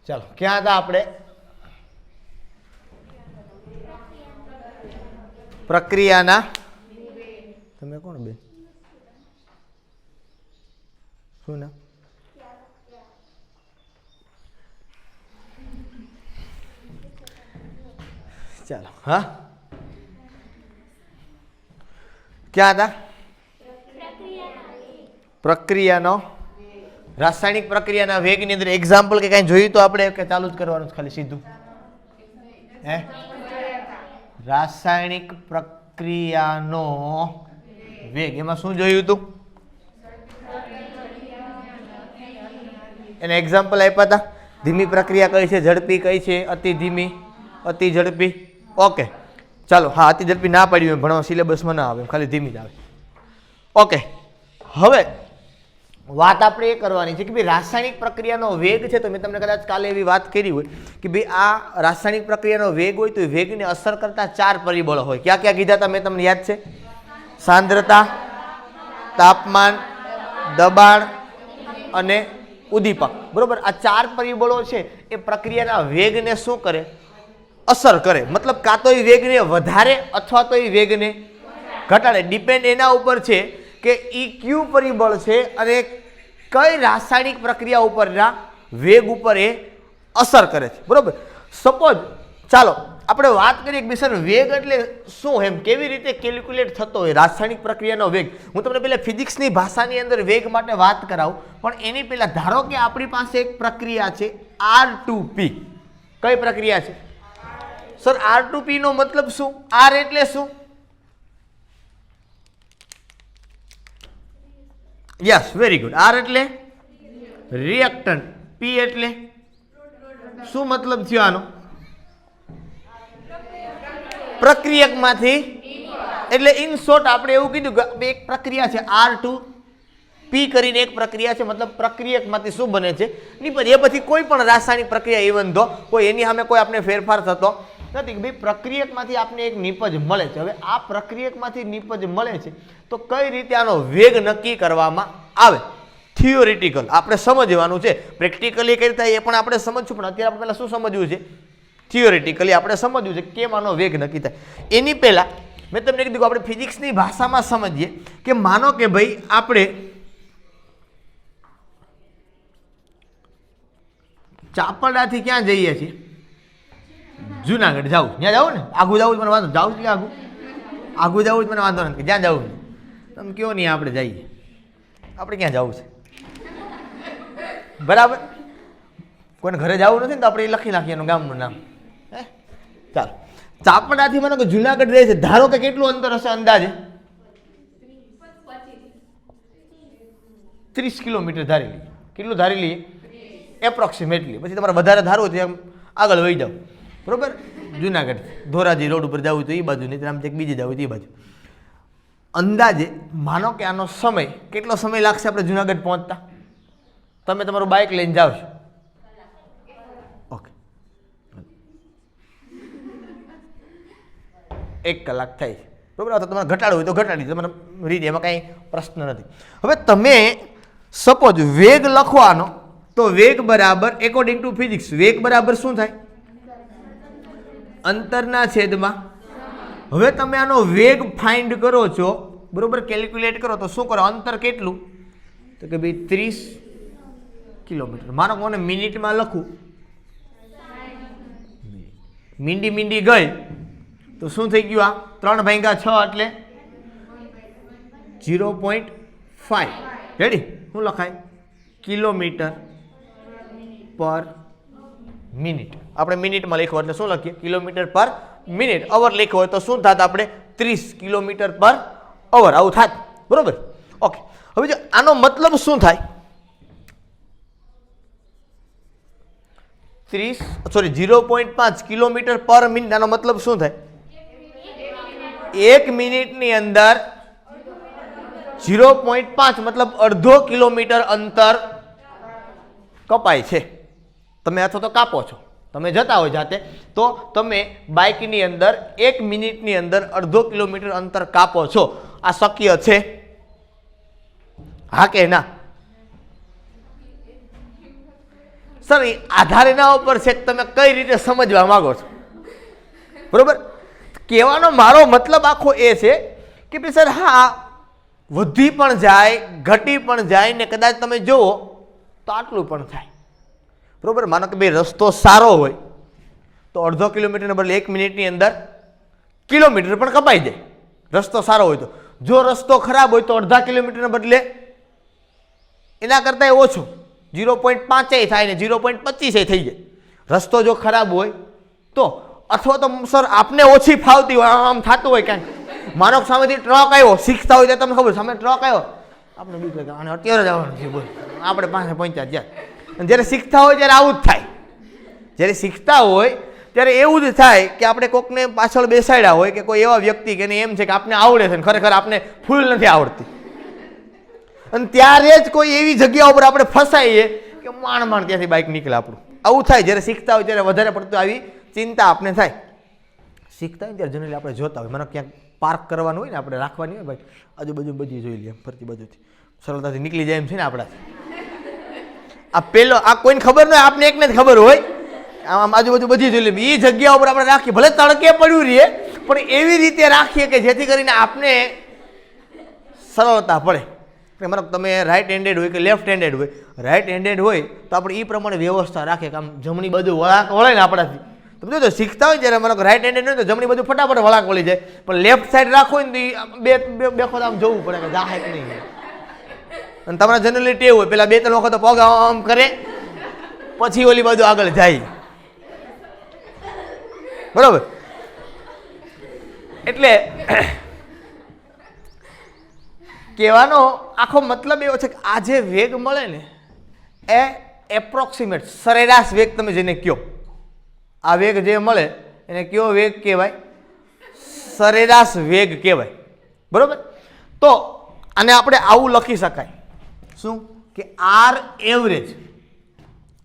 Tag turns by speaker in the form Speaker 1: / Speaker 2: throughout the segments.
Speaker 1: ચાલો ક્યાં હતા આપણે? પ્રક્રિયાના, તમે કોણ બે શું ના ચાલો હા ક્યાં હતા? પ્રક્રિયાનો રાસાયણિક પ્રક્રિયાના વેગની અંદર એક્ઝામ્પલ કે કઈ જોયું તો આપણે કે ચાલુ જ કરવાનું ખાલી સીધું? હે, રાસાયણિક પ્રક્રિયાનો વેગ, એમાં શું જોયું હતું? એને એક્ઝામ્પલ આપ્યા હતા. ધીમી પ્રક્રિયા કઈ છે, ઝડપી કઈ છે, અતિ ધીમી, અતિ ઝડપી. ઓકે ચાલો, હા અતિ ઝડપી ના પાડી હોય ભણવા સિલેબસમાં ના આવે, ખાલી ધીમી જ આવે. ઓકે, હવે વાત આપણે એ કરવાની છે કે ભાઈ રાસાયણિક પ્રક્રિયાનો વેગ છે. તો મેં તમને કદાચ કાલે એવી વાત કરી હોય કે ભાઈ આ રાસાયણિક પ્રક્રિયાનો વેગ હોય તો વેગને અસર કરતા 4 પરિબળો હોય. ક્યાં ક્યાં કીધા હતા મેં, તમને યાદ છે? સાંદ્રતા, તાપમાન, દબાણ અને ઉદ્દીપક. બરોબર, આ 4 પરિબળો છે એ પ્રક્રિયાના વેગને શું કરે? અસર કરે. મતલબ કાં તો એ વેગને વધારે અથવા તો એ વેગને ઘટાડે. ડિપેન્ડ એના ઉપર છે કે ઈ કયું પરિબળ છે અને કઈ રાસાયણિક પ્રક્રિયા ઉપરના વેગ ઉપર એ અસર કરે છે. બરોબર, સપોઝ ચાલો આપણે વાત કરીએ કે સર વેગ એટલે શું, એમ કેવી રીતે કેલ્ક્યુલેટ થતો હોય રાસાયણિક પ્રક્રિયાનો વેગ. હું તમને પહેલા ફિઝિક્સની ભાષાની અંદર વેગ માટે વાત કરાવું, પણ એની પહેલા ધારો કે આપણી પાસે એક પ્રક્રિયા છે R2P. કઈ પ્રક્રિયા છે સર? R2P નો મતલબ શું? R એટલે શું? Yes, very good. R એટલે રિએક્ટન્ટ, P એટલે શું મતલબ થયો આનો? પ્રક્રિયકમાંથી. એટલે ઇન શોર્ટ આપણે એવું કીધું કે એક પ્રક્રિયા છે R2P કરીને એક પ્રક્રિયા છે, મતલબ પ્રક્રિયકમાંથી શું બને છે નિપજ. એ પછી કોઈ પણ રાસાયણિક પ્રક્રિયા ઇવન ધો કોઈ એની સામે કોઈ આપણે ફેરફાર થતો નથી કે ભાઈ પ્રક્રિયકમાંથી આપણે એક નિપજ મળે છે. હવે આ પ્રક્રિયકમાંથી નિપજ મળે છે તો કઈ રીતે આનો વેગ નક્કી કરવામાં આવે? થિયોરિટિકલ આપણે સમજવાનું છે, પ્રેક્ટિકલી કઈ રીતે એ પણ આપણે સમજશું, પણ અત્યારે આપણે પહેલા શું સમજવું છે? થિયોરિટિકલી આપણે સમજવું છે કેમ આનો વેગ નક્કી થાય. એની પહેલા મેં તમને કીધું કે આપણે ફિઝિક્સની ભાષામાં સમજીએ કે માનો કે ભાઈ આપણે ચાપરડાથી ક્યાં જઈએ છીએ? જુનાગઢ જાવું. ત્યાં જાવું ને? આગું જવું મને વાંધો, જાવું છે આગું? આગું જવું જ મને વાંધો નથી, જ્યાં જવું તમે કયો નહીં, આપણે જઈએ. આપણે ક્યાં જવું છે? બરાબર, કોઈને ઘરે જવું નથી ને તો આપણે એ લખી નાખીએ એનું ગામનું નામ. હે ચાલો, ચાપડાથી મને કે જુનાગઢ રહે છે, ધારો કે કેટલું અંતર હશે અંદાજે? 30 કિલોમીટર ધારી લઈએ. કેટલું ધારી લઈએ? એપ્રોક્સિમેટલી. પછી તમારે વધારે ધારવું તો એમ આગળ વહી જાવ. બરોબર, જુનાગઢ ધોરાજી રોડ ઉપર જવું તો એ બાજુ, નહીં આમ બીજે જવું તો એ બાજુ. અંદાજે માનો કે આનો સમય કેટલો સમય લાગશે આપણે જુનાગઢ પહોંચતા? તમે તમારું બાઇક લઈને જાઓ છો, ઓકે, 1 કલાક થાય છે. બરાબર, તો તમારે ઘટાડવું હોય તો ઘટાડી તમારે રીતે, એમાં કાંઈ પ્રશ્ન નથી. હવે તમે સપોઝ વેગ લખવાનો તો વેગ બરાબર એકોર્ડિંગ ટુ ફિઝિક્સ વેગ બરાબર શું થાય? અંતરના છેદમાં. હવે તમે આનો વેગ ફાઇન્ડ કરો છો, બરોબર, કેલ્ક્યુલેટ કરો તો શું કરો? અંતર કેટલું? તો કે ભાઈ 30 કિલોમીટર. માનો કોને મિનિટમાં લખું, મીંડી ગઈ તો શું થઈ ગયું? આ 3/6 એટલે 0.5. રેડી? શું લખાય? કિલોમીટર પર મિનિટ. આપણે મિનિટમાં લખ્યું એટલે શું લખીએ? કિલોમીટર પર મિનિટ. અવર લખ્યો હોય તો શું થાત? આપણે 30 કિલોમીટર પર અવર આવું થાત. બરોબર, ઓકે. હવે જો આનો મતલબ શું થાય? 0.5 કિલોમીટર પર મિનિટ. આનો મતલબ શું થાય? 1 મિનિટની અંદર 0.5 મતલબ અડધો કિલોમીટર અંતર કપાય છે. તમે અથવા તો કાપો છો, તમે જતા હોય જાતે, તો તમે બાઇકની અંદર 1 મિનિટની અંદર અડધો કિલોમીટર અંતર કાપો છો. આ શક્ય છે? હા કે ના? સર એ આધાર એના ઉપર છે કે તમે કઈ રીતે સમજવા માંગો છો, બરોબર. કહેવાનો મારો મતલબ આખો એ છે કે ભાઈ સર હા વધી પણ જાય ઘટી પણ જાય ને કદાચ તમે જુઓ તો આટલું પણ થાય, બરોબર. માનો કે ભાઈ રસ્તો સારો હોય તો અડધો કિલોમીટરના બદલે 1 મિનિટની અંદર કિલોમીટર પણ કપાઈ જાય, રસ્તો સારો હોય તો. જો રસ્તો ખરાબ હોય તો અડધા કિલોમીટરના બદલે એના કરતાં ઓછો 0.5 થાય ને 0.25 થઈ જાય, રસ્તો જો ખરાબ હોય તો. અથવા તો સર આપને ઓછી ફાવતી હોય, આમ થતું હોય ક્યાંક, માનો કે સામેથી ટ્રક આવ્યો, શીખતા હોય તો તમને ખબર સામે ટ્રક આવ્યો, આપણે બીક લાગે અને અત્યારે જ આવવાનું છે, બોલ આપણે પાસે પહોંચ્યા જ્યાં. અને જ્યારે શીખતા હોય ત્યારે આવું જ થાય, જ્યારે શીખતા હોય ત્યારે એવું જ થાય કે આપણે કોકને પાછળ બેસાડ્યા હોય કે કોઈ એવા વ્યક્તિ કે એમ છે કે આપને આવડે છે ને ખરેખર આપને ફૂલ નથી આવડતી, અને ત્યારે જ કોઈ એવી જગ્યા ઉપર આપણે ફસાઈએ કે માંડ માંડ ત્યાંથી બાઇક નીકળે આપણું. આવું થાય જ્યારે શીખતા હોય ત્યારે વધારે પડતું આવી ચિંતા આપણે થાય. શીખતા હોય ત્યારે જનરલી આપણે જોતા હોય, મને ક્યાંક પાર્ક કરવાનું હોય ને આપણે રાખવાની હોય ભાઈ, આજુબાજુ બધી જોઈ લઈએ ફરતી બાજુથી, સરળતાથી નીકળી જાય એમ છે ને આપણાથી. આ પેલો આ કોઈને ખબર ન હોય, આપને એકને જ ખબર હોય, આમ આજુબાજુ બધી જોઈ લઈએ. એ જગ્યા ઉપર આપણે રાખીએ, ભલે તડકે પડ્યું રહીએ પણ એવી રીતે રાખીએ કે જેથી કરીને આપને સરળતા પડે. મને તમે રાઈટ હેન્ડેડ હોય કે લેફ્ટ હેન્ડેડ હોય, રાઈટ હેન્ડેડ હોય તો આપણે એ પ્રમાણે વ્યવસ્થા રાખીએ કે આમ જમણી બાજુ વળાંક વળે ને આપણાથી. તમે જો શીખતા હોય ત્યારે મને રાઈટ હેન્ડેડ હોય તો જમણી બાજુ ફટાફટ વળાંક વળી જાય, પણ લેફ્ટ સાઈડ રાખો ને તો બે વખત આમ જોવું પડે કે જાહે કે નહીં. અને તમારા જનરલી ટેવ હોય પેલા 2-3 વખત પગ આમ કરે પછી ઓલી બાજુ આગળ જાય, બરોબર. એટલે કહેવાનો આખો મતલબ એવો છે કે આ જે વેગ મળે ને એ એપ્રોક્સિમેટ સરેરાશ વેગ તમે જેને કહો, આ વેગ જે મળે એને કયો વેગ કહેવાય? સરેરાશ વેગ કહેવાય, બરોબર. તો આને આપણે આવું લખી શકાય, શું કે R average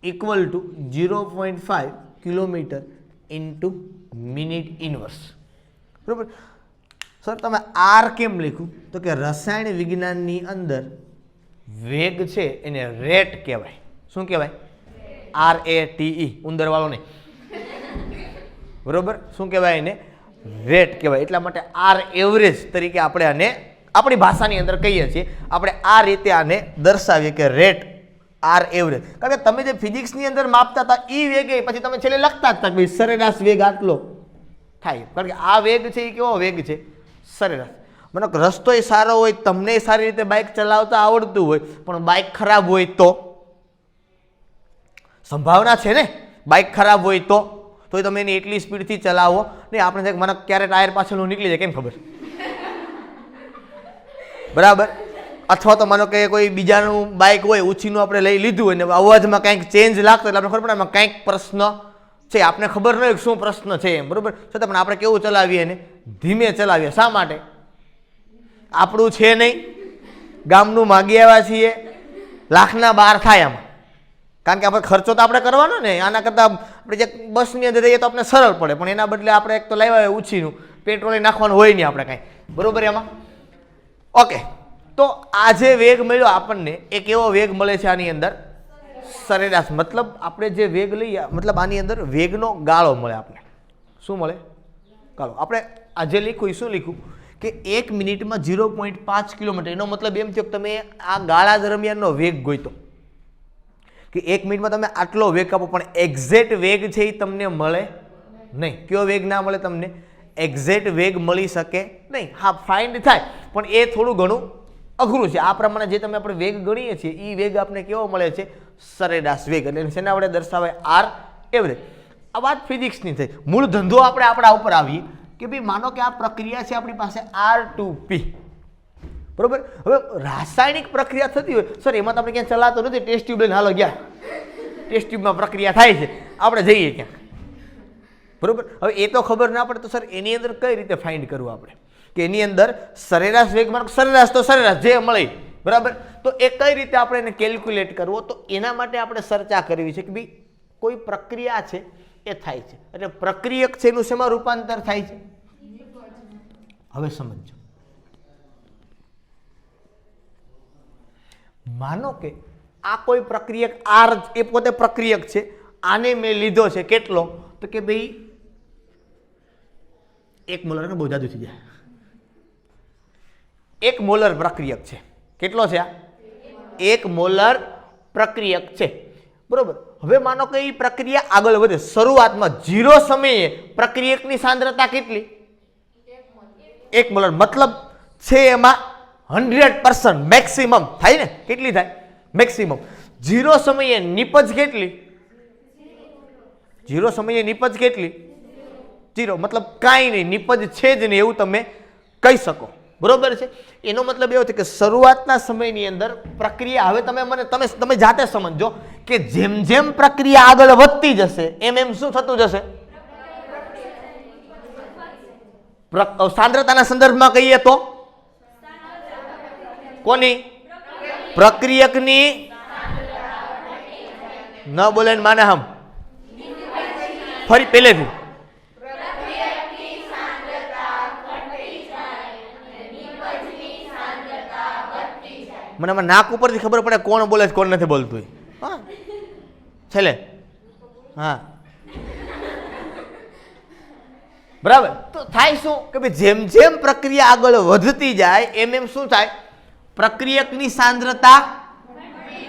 Speaker 1: equal to 0.5 kilometre into minute inverse, બરોબર. સર તમે આર કેમ લખ્યું? તો કે રસાયણ વિજ્ઞાનની અંદર વેગ છે એને રેટ કહેવાય. શું કહેવાય? RATE, ઉંદરવાળો નહીં, બરોબર. શું કહેવાય એને? રેટ કહેવાય. એટલા માટે આર એવરેજ તરીકે આપણે આને આપણી ભાષાની અંદર કહીએ છીએ. આપણે આ રીતે આને દર્શાવીએ કે રેટ આર એવરેજ. કારણ કે તમે જે ફિઝિક્સની અંદર માપતા હતા એ વેગે પછી તમે છેલ્લે લખતા જ હતા કે સરેરાશ વેગ આટલો થાય. કારણ કે આ વેગ છે એ કેવો વેગ છે? સરેરાશ. મને રસ્તો સારો હોય, તમને સારી રીતે બાઇક ચલાવતા આવડતું હોય, પણ બાઇક ખરાબ હોય તો સંભાવના છે ને, બાઇક ખરાબ હોય તો તમે એની એટલી સ્પીડથી ચલાવો નહીં. આપણે મને ક્યારે ટાયર પાછળનું નીકળી જાય કેમ ખબર, બરાબર. અથવા તો માનો કે કોઈ બીજાનું બાઇક હોય ઊંચીનું આપણે લઈ લીધું હોય ને અવાજમાં કંઈક ચેન્જ લાગતો એટલે આપણે ખબર પડે એમાં કંઈક પ્રશ્ન છે, આપણે ખબર ન હોય શું પ્રશ્ન છે એમ, બરોબર. છતાં પણ આપણે કેવું ચલાવીએ ને? ધીમે ચલાવીએ. શા માટે? આપણું છે નહીં, ગામનું માગી આવ્યા છીએ, લાખના 12 થાય આમાં. કારણ કે આપણે ખર્ચો તો આપણે કરવાનો ને, આના કરતાં આપણે જે બસની અંદર જઈએ તો આપણે સરળ પડે, પણ એના બદલે આપણે એક તો લાવ્યા હોય ઊંચીનું, પેટ્રોલ નાખવાનું હોય નહીં આપણે કાંઈ, બરોબર. એમાં ઓકે. તો આ જે વેગ મળ્યો આપણને એ કેવો વેગ મળે છે આની અંદર? સરેરાશ. મતલબ આપણે જે વેગ લઈએ મતલબ આની અંદર વેગનો ગાળો મળે આપણે. શું મળે? ગાળો. આપણે આજે લખ્યું શું લખ્યું કે 1 મિનિટમાં 0.5 કિલોમીટર. એનો મતલબ એમ થયો કે તમે આ ગાળા દરમિયાનનો વેગ ગોઈતો કે 1 મિનિટમાં તમે આટલો વેગ આપો, પણ એક્ઝેક્ટ વેગ છે એ તમને મળે નહીં. કયો વેગ ના મળે તમને? એક્ઝેક્ટ વેગ મળી શકે નહીં. હા, ફાઇન્ડ થાય પણ એ થોડું ઘણું અઘરું છે. આ પ્રમાણે જે તમે આપણે વેગ ગણીએ છીએ એ વેગ આપણે કેવો મળે છે? સરેરાશ વેગ. એટલે શેના વડે દર્શાવાય? R average. આ વાત ફિઝિક્સની થઈ. મૂળ ધંધો આપણે આપણા ઉપર આવીએ કે ભાઈ માનો કે આ પ્રક્રિયા છે આપણી પાસે R2P, બરોબર. હવે રાસાયણિક પ્રક્રિયા થતી હોય સર એમાં તો આપણે ક્યાં ચલાતો નથી, ટેસ્ટ ટ્યુબ લઈને હાલો ગયા, ટેસ્ટ ટ્યુબમાં પ્રક્રિયા થાય છે, આપણે જઈએ ક્યાં, બરોબર. હવે એ તો ખબર ના પડે તો સર એની અંદર કઈ રીતે ફાઇન્ડ કરવું આપણે કે એની અંદર સરેરાશ વેગ માનો સરેરાશ તો સરેરાશ જે મળે, બરાબર. તો એ કઈ રીતે આપણે એને કેલ્ક્યુલેટ કરવો? તો એના માટે આપણે ચર્ચા કરવી છે કે ભાઈ કોઈ પ્રક્રિયા છે એ થાય છે એટલે પ્રક્રિયક છે એનું શેમાં રૂપાંતર થાય છે? હવે સમજો. માનો કે આ કોઈ પ્રક્રિયક આર એ પોતે પ્રક્રિયક છે, આને મેં લીધો છે કેટલો, તો કે ભાઈ 1 મોલર ને બહુ જાદુ થઈ જાય, 1 મોલર પ્રક્રિયક છે. કેટલો છે આ? 1 મોલર પ્રક્રિયક છે, બરોબર. હવે માનો કે એ પ્રક્રિયા આગળ વધે, શરૂઆતમાં 0 સમયે પ્રક્રિયકની સાંદ્રતા કેટલી? 1 મોલર, મતલબ છે એમાં 100% મેક્સિમમ થાય ને, કેટલી થાય? મેક્સિમમ. 0 સમયે નિપજ કેટલી? 0 સમયે નિપજ કેટલી? 0, મતલબ કાંઈ નહીં, નિપજ છે જ નહીં એવું તમે કહી શકો, બરોબર છે. એનો મતલબ એવો છે કે શરૂઆતના સમયની અંદર પ્રક્રિયા, હવે તમે જાતે સમજો કે જેમ જેમ પ્રક્રિયા આગળ વધતી જશે એમ એમ શું થતું જશે? સાંદ્રતાના સંદર્ભમાં કહીએ તો કોની? પ્રક્રિયકની. ન બોલે માને હમ ફરી પહેલેથી. મને આમાં નાક ઉપરથી ખબર પડે કોણ બોલે છે કોણ નથી બોલતું. હા છેલ્લે, હા બરાબર. તો થાય શું કે ભાઈ જેમ જેમ પ્રક્રિયા આગળ વધતી જાય એમ એમ શું થાય? પ્રક્રિયકની સાંદ્રતા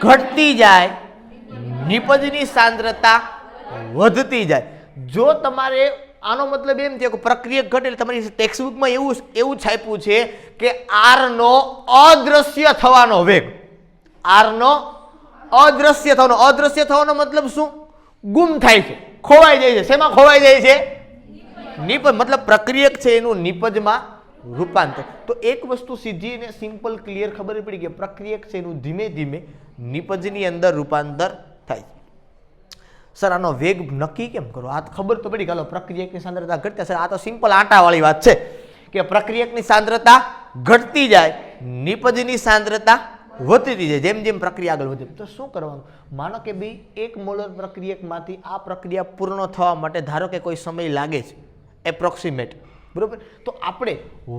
Speaker 1: ઘટતી જાય, નિપજની સાંદ્રતા વધતી જાય. જો તમારે આનો મતલબ એમ થયો કે પ્રક્રિયક ઘટે એટલે તમારી ટેક્સ્ટબુકમાં એવું છાપ્યું છે કે આર નો અદ્રશ્ય થવાનો વેગ, આર નો અદ્રશ્ય થવાનો મતલબ શું? ગુમ થાય છે, ખોવાઈ જાય છે. શેમાં ખોવાઈ જાય છે? નિપજ, મતલબ પ્રક્રિયક છે એનું નિપજમાં રૂપાંતર. તો એક વસ્તુ સીધી અને સિમ્પલ ક્લિયર ખબર પડી કે પ્રક્રિયક છે એનું ધીમે ધીમે નિપજની અંદર રૂપાંતર થાય છે. સર આનો વેગ નક્કી કેમ કરો? આ ખબર તો પડી કે પ્રક્રિયકની સાંદ્રતા ઘટતી. સર આ તો સિમ્પલ આટાવાળી વાત છે કે પ્રક્રિયકની સાંદ્રતા ઘટતી જાય, નિપજની સાંદ્રતા વધતી જાય જેમ જેમ પ્રક્રિયા આગળ વધે. તો શું કરવાનું? માનો કે ભાઈ 1 મોલર પ્રક્રિયકમાંથી આ પ્રક્રિયા પૂર્ણ થવા માટે ધારો કે કોઈ સમય લાગે છે એપ્રોક્સિમેટ, બરોબર. તો આપણે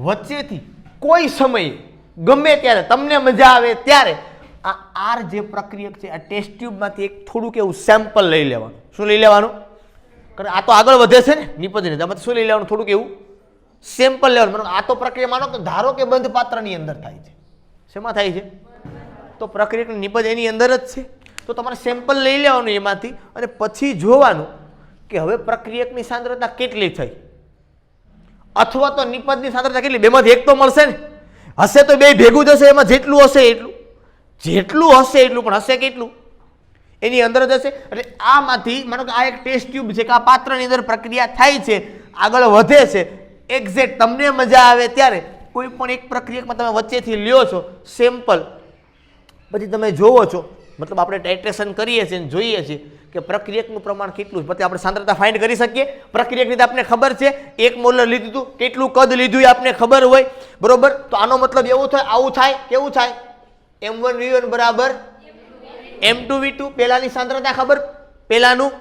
Speaker 1: વચ્ચેથી કોઈ સમયે ગમે ત્યારે તમને મજા આવે ત્યારે આ આર જે પ્રક્રિયક છે આ ટેસ્ટ ટ્યુબમાંથી એક થોડુંક એવું સેમ્પલ લઈ લેવાનું. શું લઈ લેવાનું? કારણ આ તો આગળ વધે છે ને નિપજને, આમાંથી શું લઈ લેવાનું? થોડુંક એવું સેમ્પલ લેવાનું. આ તો પ્રક્રિયા માનો કે ધારો કે બંધ પાત્રની અંદર થાય છે. શેમાં થાય છે? તો પ્રક્રિયકની નિપજ એની અંદર જ છે. તો તમારે સેમ્પલ લઈ લેવાનું એમાંથી અને પછી જોવાનું કે હવે પ્રક્રિયકની સાંદ્રતા કેટલી થઈ અથવા તો નિપજની સાંદ્રતા કેટલી. બેમાંથી એક તો મળશે ને, હશે તો બે ભેગું જશે, એમાં જેટલું હશે એટલું પણ હશે કેટલું? એની અંદર જ હશે. એટલે આમાંથી માનો કે આ એક ટેસ્ટ ટ્યુબ છે કે આ પાત્રની અંદર પ્રક્રિયા થાય છે, આગળ વધે છે. એક્ઝેક્ટ તમને મજા આવે ત્યારે કોઈ પણ એક પ્રક્રિયકમાં તમે વચ્ચેથી લ્યો છો સેમ્પલ, પછી તમે જોવો છો, મતલબ આપણે ટાઇટ્રેશન કરીએ છીએ જોઈએ છીએ કે પ્રક્રિયકનું પ્રમાણ કેટલું, પછી આપણે સાંદ્રતા ફાઇન્ડ કરી શકીએ. પ્રક્રિયકની તો આપણે ખબર છે 1 મોલર લીધું હતું, કેટલું કદ લીધું એ આપણે ખબર હોય, બરોબર. તો આનો મતલબ એવું થાય, આવું થાય, કેવું થાય? m1v1 બરાબર m2v2. પહેલાની સાંદ્રતા ખબર, પહેલાનું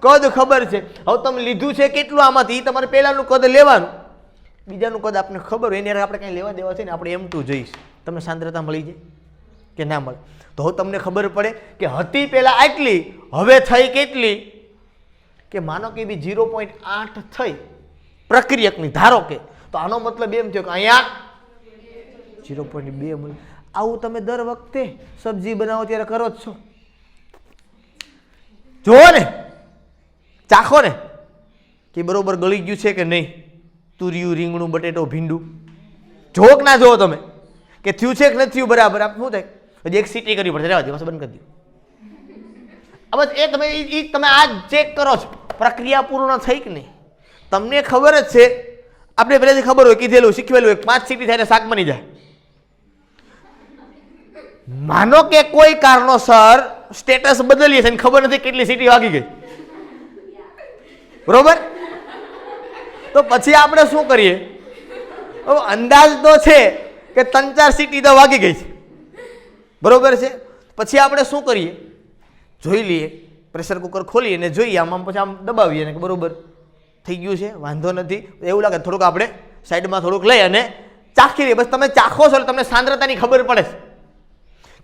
Speaker 1: કદ ખબર છે. હવે તમે લીધું છે કેટલું આમાંથી, તમારે પહેલાનું કદ લેવાનું, બીજાનું કદ આપણે ખબર હોય, એને આપણે કંઈ લેવા દેવા છે ને, આપણે m2 જોઈશ. તમને સાંદ્રતા મળી જાય કે ના મળે? તો હવે તમને ખબર પડે કે હતી પહેલા આટલી, હવે થઈ કેટલી? કે માનો કે બી 0.8 થઈ પ્રક્રિયકની ધારો કે, તો આનો મતલબ એમ થયો કે અહીંયા 0.2 મળે. આવું તમે દર વખતે સબ્જી બનાવો ત્યારે કરો જ છો. જુઓ ને, ચાખો ને કે બરોબર ગળી ગયું છે કે નહીં. તુરિયું, રીંગણું, બટેટો, ભીંડું જોવો કે ના જોવો તમે કે થયું છે કે નથી થયું બરાબર? આપ શું થાય? હજી એક સીટી કરવી પડશે, રહેવા દે, બસ બંધ કરી દો. બસ એ તમે આ ચેક કરો છો પ્રક્રિયા પૂર્ણ થઈ કે નહીં. તમને ખબર જ છે, આપણે પહેલેથી ખબર હોય, કીધેલું, શીખવેલું હોય, 5 સીટી થાય શાક બની જાય. માનો કે કોઈ કારણોસર સ્ટેટસ બદલીએ છે અને ખબર નથી કેટલી સીટી વાગી ગઈ, બરોબર. તો પછી આપણે શું કરીએ? અંદાજ તો છે કે 3-4 સીટી તો વાગી ગઈ છે, બરોબર છે. પછી આપણે શું કરીએ? જોઈ લઈએ, પ્રેશર કુકર ખોલીએ અને જોઈએ, આમ પછી આમ દબાવીએ ને બરોબર થઈ ગયું છે, વાંધો નથી. એવું લાગે થોડુંક આપણે સાઈડમાં થોડુંક લઈ અને ચાખી લઈએ. બસ તમે ચાખો છો એટલે તમને સાંદ્રતાની ખબર પડે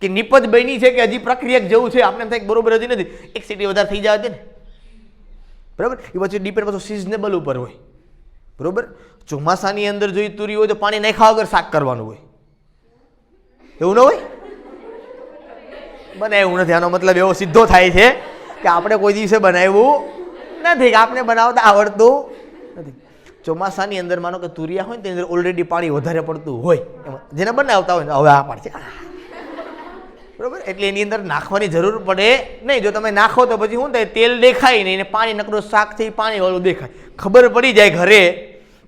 Speaker 1: કે નિપજ બની છે કે હજી પ્રક્રિયક જેવું છે, આપણે એમ થાય કે બરોબર હજી નથી, 1 સીટી વધારે થઈ જાય ને, બરાબર. એ પછી ડિપેન્ડ પાછું સિઝનેબલ ઉપર હોય, બરોબર. ચોમાસાની અંદર જો તુરી હોય તો પાણી નાખ્યા વગર શાક કરવાનું હોય, એવું ન હોય? બનાવ્યું નથી, આનો મતલબ એવો સીધો થાય છે કે આપણે કોઈ દિવસે બનાવ્યું નથી, કે આપણે બનાવતા આવડતું નથી. ચોમાસાની અંદર માનો કે તુરિયા હોય ને તેની અંદર ઓલરેડી પાણી વધારે પડતું હોય, એમાં જેને બનાવતા હોય ને હવે આ પાડશે, બરોબર. એટલે એની અંદર નાખવાની જરૂર પડે નહીં. જો તમે નાખો તો પછી શું થાય, તેલ દેખાય નહીં, એને પાણી નકરું શાકથી પાણી વાળું દેખાય, ખબર પડી જાય ઘરે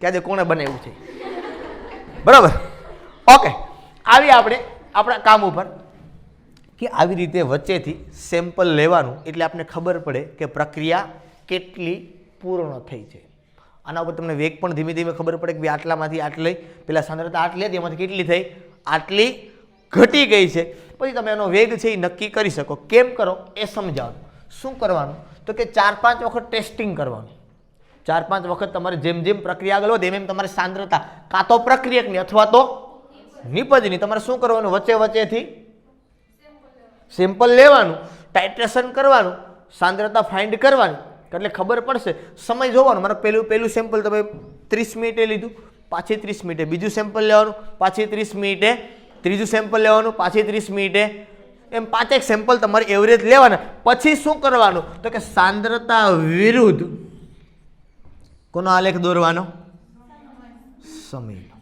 Speaker 1: કે આજે કોણે બનાવ્યું છે, બરાબર. ઓકે, આવી આપણે આપણા કામ ઉપર કે આવી રીતે વચ્ચેથી સેમ્પલ લેવાનું, એટલે આપણને ખબર પડે કે પ્રક્રિયા કેટલી પૂર્ણ થઈ છે. આના ઉપર તમને વેગ પણ ધીમે ધીમે ખબર પડે કે ભાઈ આટલામાંથી આટલી, પેલા સાંદ્રતા આટલી હતી એમાંથી કેટલી થઈ, આટલી ઘટી ગઈ છે. પછી તમે એનો વેગ છે એ નક્કી કરી શકો. કેમ કરો એ સમજાવો. શું કરવાનું તો કે 4-5 વખત ટેસ્ટિંગ કરવાનું. 4-5 વખત તમારે જેમ જેમ પ્રક્રિયા આગળ વધે એમ તમારે સાંદ્રતા કાં તો પ્રક્રિયકની અથવા તો નિપજની તમારે શું કરવાનું, વચ્ચે વચ્ચેથી સેમ્પલ લેવાનું, ટાઇટ્રેશન કરવાનું, સાંદ્રતા ફાઇન્ડ કરવાની, એટલે ખબર પડશે. સમય જોવાનો, મારે પહેલું સેમ્પલ તમે 30 મિનિટે લીધું, પાછી 30 મિનિટે બીજું સેમ્પલ લેવાનું, પાછી 30 મિનિટે ત્રીજું સેમ્પલ લેવાનું, પાછી 30 મિનિટે, એમ 5 સેમ્પલ તમારે એવરેજ લેવાના. પછી શું કરવાનું તો કે સાંદ્રતા વિરુદ્ધ કોનો આલેખ દોરવાનો, સમયનો.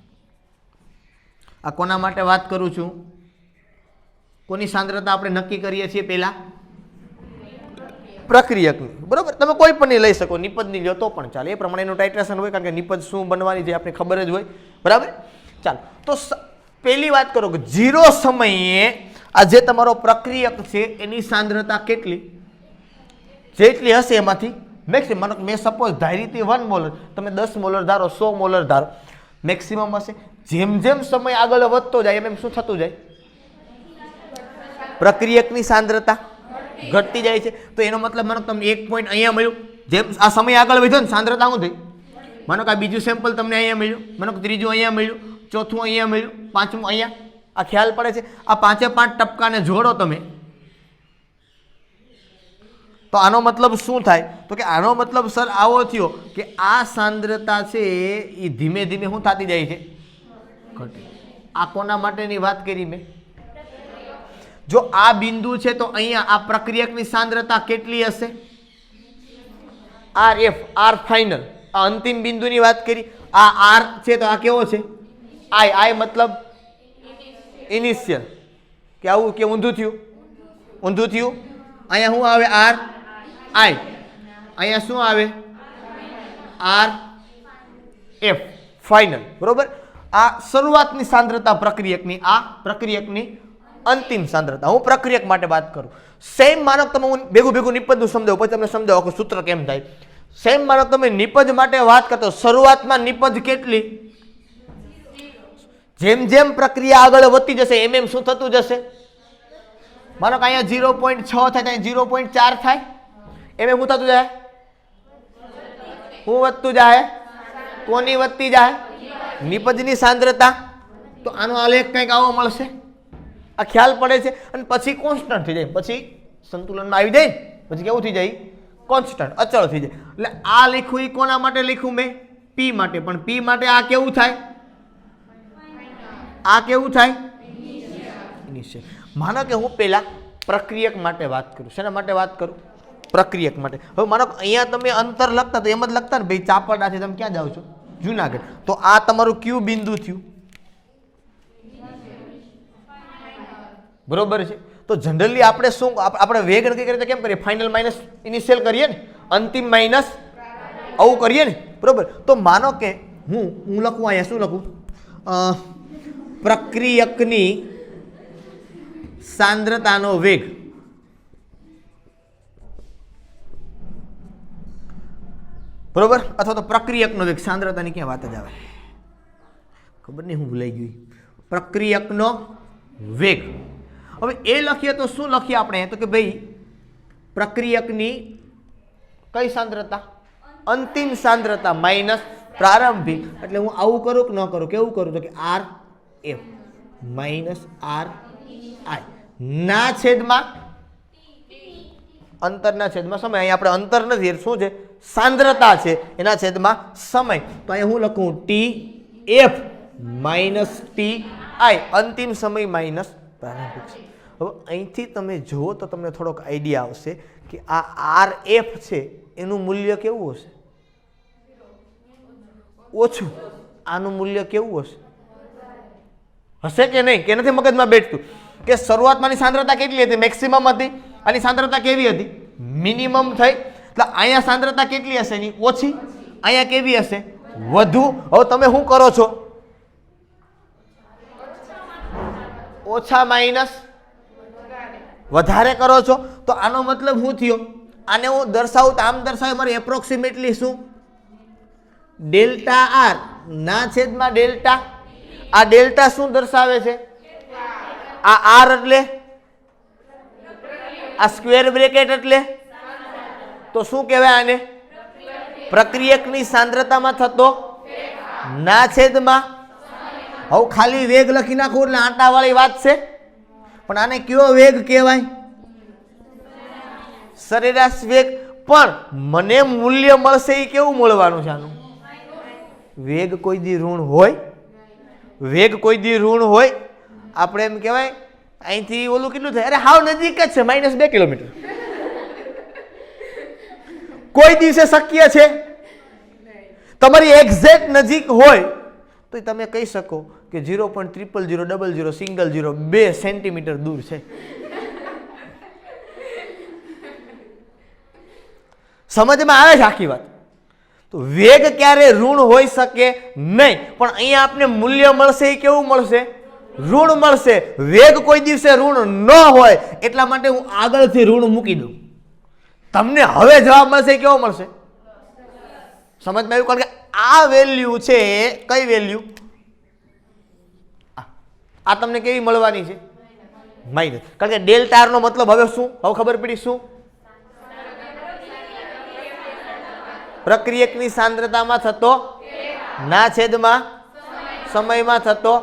Speaker 1: આ કોના માટે વાત કરું છું, કોની સાંદ્રતા આપણે નક્કી કરીએ છીએ પહેલા, પ્રક્રિયકની, બરોબર. તમે કોઈ પણ નહીં લઈ શકો, નિપજની લો તો પણ ચાલે, એ પ્રમાણે એનું ટાઇટ્રેશન હોય, કારણ કે નિપજ શું બનવાની છે આપણે ખબર જ હોય, બરાબર. ચાલો, તો પહેલી વાત કરો કે 0 સમયે આ જે તમારો પ્રક્રિયક છે એની સાંદ્રતા કેટલી, જેટલી હશે એમાંથી મેક્સિમમ. માનો મેં સપોઝ ધારી હતી 1 મોલર, તમે 10 મોલર ધારો, 100 મોલર ધારો, મેક્સિમમ હશે. જેમ જેમ સમય આગળ વધતો જાય એમ શું થતું જાય, પ્રક્રિયકની સાંદ્રતા ઘટતી જાય છે. તો એનો મતલબ માનો તમને 1 પોઈન્ટ અહીંયા મળ્યું, જેમ આ સમય આગળ વધ્યો ને સાંદ્રતા શું થઈ, માનો કે આ બીજું સેમ્પલ તમને અહીંયા મળ્યું, માનો કે ત્રીજું અહીંયા મળ્યું, ચોથું અહીંયા મળ્યું, પાંચમું અહીંયા. આ ખ્યાલ પડે છે. આ 5-5 ટપકાને જોડો તમે, તો આનો મતલબ શું થાય તો કે આનો મતલબ સર આવો થયો કે આ સાંદ્રતા છે એ ધીમે ધીમે શું થતી જાય છે, ઘટે. આ કોના માટેની વાત કરી મેં, જો આ બિંદુ છે તો અહીંયા આ પ્રક્રિયકની સાંદ્રતા કેટલી હશે, RF, R ફાઇનલ, આ અંતિમ બિંદુની વાત કરી. આ R છે તો આ કેવો છે, I મતલબ ઇનિશિયલ, કે આવું કે ઊંધું થયું, ઊંધું થયું. અહીંયા શું આવે, R I, અહીંયા શું આવે, R F ફાઇનલ, બરોબર. આ શરૂઆતની સાંદ્રતા પ્રક્રિયકની, આ પ્રક્રિયકની અંતિમ સાંદ્રતા. હું પ્રક્રિયક માટે વાત કરું. સેમ માનો તમે હું ભેગું નિપજનું સમજાવું, પછી તમને સમજાવો કે સૂત્ર કેમ થાય. સેમ માનો તમે નિપજ માટે વાત કરતો, શરૂઆતમાં નિપજ કેટલી, જેમ જેમ પ્રક્રિયા આગળ વધતી જશે એમ શું થતું જશે, માનો કે અહીંયા 0.6 થાય, ત્યાં 0.4 થાય, એમ શું થતું જાય, શું વધતું જાય, કોની વધતી જાય, નિપજની સાંદ્રતા. તો આનો આલેખ કંઈક આવો મળશે. આ ખ્યાલ પડે છે. અને પછી કોન્સ્ટન્ટ થઈ જાય, પછી સંતુલનમાં આવી જાય, પછી કેવું થઈ જાય, કોન્સ્ટન્ટ, અચળ થઈ જાય. એટલે આ લખ્યું એ કોના માટે લખ્યું મેં, P માટે. પણ P માટે આ કેવું થાય, આ કેવું થાય, ઇનિશિયલ. માનો કે હું પહેલા પ્રક્રિયક માટે વાત કરું. શેના માટે વાત કરું, પ્રક્રિયક માટે. હવે માનો અહીંયા તમે અંતર લખતા તો એમ જ લખતા ને ભાઈ ચાપરડાથી તમે ક્યાં જાઓ છો, જુનાગઢ. તો આ તમારું કયું બિંદુ થયું, બરોબર છે. તો જનરલી આપણે શું, આપણે વેગ નક્કી કરીએ તો કેમ કરીએ, ફાઇનલ માઇનસ ઇનિશિયલ કરીએ ને, અંતિમ માઇનસ આવું કરીએ ને, બરોબર. તો માનો કે હું લખું અહીંયા શું લખું, પ્રક્રિયકની સાંદ્રતાનો વેગ, બરોબર. અથવા તો પ્રક્રિયકનો વેગ, સાંદ્રતાની ક્યાં વાત જ આવે, ખબર નહીં હું ભૂલાઈ ગયું, પ્રક્રિયકનો વેગ. હવે એ લખીએ તો શું લખીએ આપણે, તો કે ભાઈ પ્રક્રિયકની કઈ સાંદ્રતા, અંતિમ સાંદ્રતા માઇનસ પ્રારંભિક. એટલે હું આવું કરું કે ન કરું, કેવું કરું તો કે RF માઇનસ RI ના છેદમાં અંતરના છેદમાં સમય. અહીંયા આપણે અંતર નથી, શું છે? સાંદ્રતા છે, એના છેદમાં સમય. તો અહીંયા હું લખું TF માઇનસ TI, અંતિમ સમય માઇનસ પ્રારંભિક સમય. હવે અહીંથી તમે જુઓ તો તમને થોડોક આઈડિયા આવશે કે આ RF છે એનું મૂલ્ય કેવું હશે? ઓછું. આનું મૂલ્ય કેવું હશે? હશે કે નહીં? કે નથી મગજમાં બેઠતું? કે શરૂઆતમાંની સાંદ્રતા કેટલી હતી? મેક્સિમમ હતી. આની સાંદ્રતા કેવી હતી? મિનિમમ થઈ. એટલે અહીંયા સાંદ્રતા કેટલી હશે એની? ઓછી. અહીંયા કેવી હશે? વધુ. હવે તમે શું કરો છો? ઓછા માઇનસ વધારે કરો છો. તો આનો મતલબ શું થયો? આને હું દર્શાવું તો આમ દર્શાવે મારે એપ્રોક્સિમેટલી શું? ડેલ્ટા આર ના છેદમાં ડેલ્ટા. આ ડેલ્ટા શું દર્શાવે છે? આ આર એટલે આ સ્ક્વેર બ્રેકેટ એટલે તો શું કહેવાય આને? પ્રક્રિયકની સાંદ્રતામાં થતો ના છેદમાં. હવે ખાલી વેગ લખી નાખું એટલે આંટાવાળી વાત છે, પણ આને કયો વેગ કહેવાય? સરેરાશ વેગ. પણ મને મૂલ્ય મળશે એ કેવું મળવાનું છે આનું? વેગ કોઈ દી ઋણ હોય? વેગ કોઈ દી ઋણ હોય? આપણે એમ કહેવાય અહીંથી ઓલું કેટલું થાય? અરે હાવ નજીક જ છે, -2 કિલોમીટર. કોઈ દિવસે શક્ય છે? તમારી એક્ઝેક્ટ નજીક હોય તો તમે કહી શકો કે 0.000000 2 સેન્ટીમીટર દૂર છે. સમજમાં આવે છે આખી વાત? તો વેગ ક્યારે ઋણ હોઈ શકે નહીં, પણ અહીંયા આપને મૂલ્ય મળશે એ કેવું મળશે? ઋણ મળશે. વેગ કોઈ દિવસે ઋણ ન હોય એટલા માટે હું આગળથી ઋણ મૂકી દઉં. તમને હવે જવાબ મળશે કેવો મળશે? સમજમાં આવ્યું? કારણ કે આ વેલ્યુ છે, કઈ વેલ્યુ? આ તમને કેવી મળવાની છે? માઇનસ. કારણ કે ડેલ્ટા આર નો મતલબ હવે શું? હવે ખબર પડી શું? પ્રક્રિયકની સાંદ્રતામાં થતો ના છેદમાં સમયમાં થતો.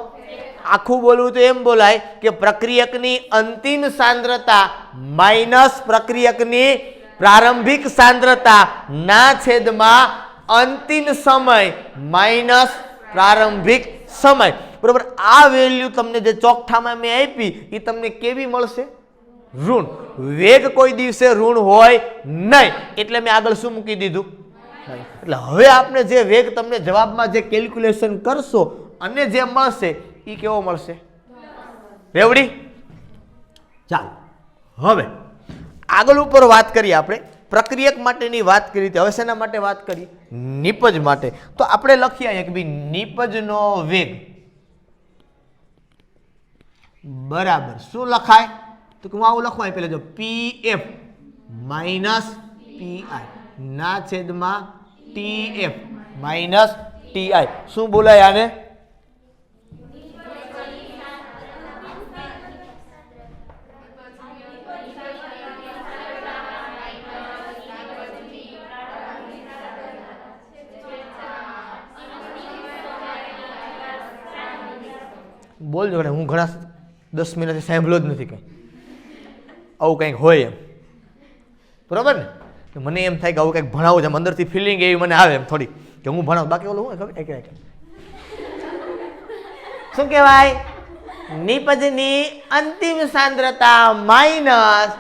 Speaker 1: આખું બોલવું તો એમ બોલાય કે પ્રક્રિયકની અંતિમ સાંદ્રતા માઇનસ પ્રક્રિયકની પ્રારંભિક સાંદ્રતા ના છેદમાં અંતિમ સમય માઇનસ પ્રારંભિક સમય. બરોબર. આ વેલ્યુ તમને જે ચોકઠામાં મેં આપી એ તમને કેવી મળશે? ઋણ. વેગ કોઈ દિવસે ઋણ હોય નહીં એટલે મેં આગળ શું મૂકી દીધું? એટલે હવે આપણે જે વેગ તમને જવાબમાં જે કેલ્ક્યુલેશન કરશો અને જે મળશે એ કેવો મળશે? રેવડી? ચાલો હવે આગળ ઉપર વાત કરીએ. આપણે પ્રક્રિયક માટેની વાત કરી હતી, હવે શેના માટે વાત કરીએ? નિપજ માટે. તો આપણે લખીએ અહીંયા કે ભાઈ નિપજનો વેગ બરાબર શું લખાય? તો હું આવું લખવાય પેલા જો PF માઇનસ PI ના છેદમાં TF માઇનસ TI. શું બોલાય આને? બોલજો. હું ઘણા 10 મિનિટથી સાંભળ્યો જ નથી કંઈ આવું કંઈક હોય એમ. બરોબર ને? કે મને એમ થાય કે આવું કંઈક ભણાવું છે, અંદરથી ફિલિંગ એવી મને આવે એમ થોડી કે હું ભણાવું. બાકી ઓલું હોય ખબર શું કહેવાય? નિપજની અંતિમ સાંદ્રતા માઇનસ